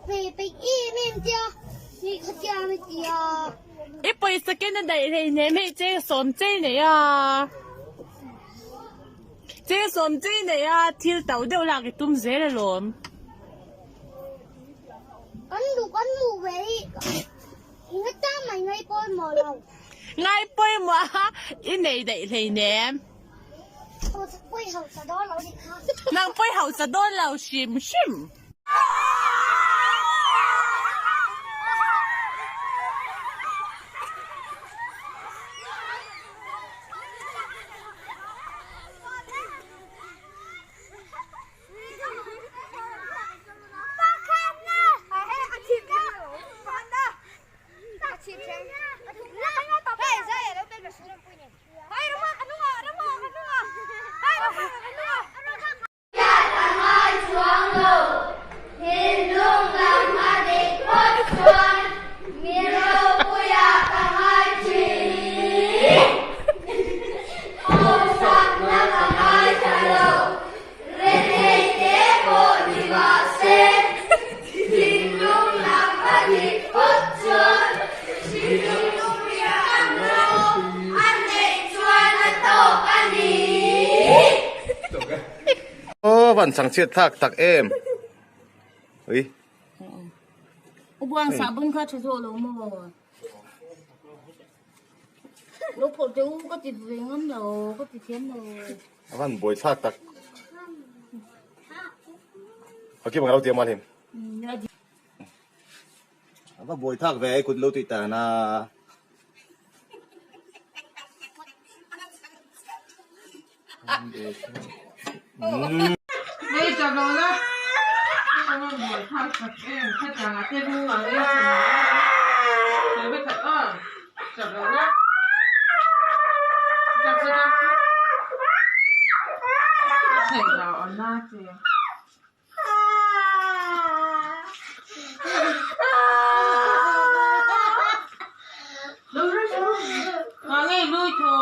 被面叫，你可叫那叫。一杯食嘅你哋你咩即上機嚟啊？即上機嚟啊！跳豆都辣嘅東西嚟咯。跟路尾，而家揸埋ngay杯磨流。嗌杯嘛，一嚟嚟呢？我背後實多流啲卡。能背後實多流閃閃。Vẫn sáng chết thạc tạc em. Ui. Buang sabun kah cakap lo mo. Lo phô chú có chỉ viên lo, có chỉ thêm lo. Vẫn bồi thạc tạc. Ok bằng lâu tiêm mà thêm. Vẫn bồi thạc về cút lâu tụi ta na. Đây chào rồi đó. Không có buổi thăm thật em, thật là cái ru là em chào biết thật ơi. Chào rồi đó. Chào sao? Thầy vào ở na chị. Đâu rồi? Nghe lui thôi.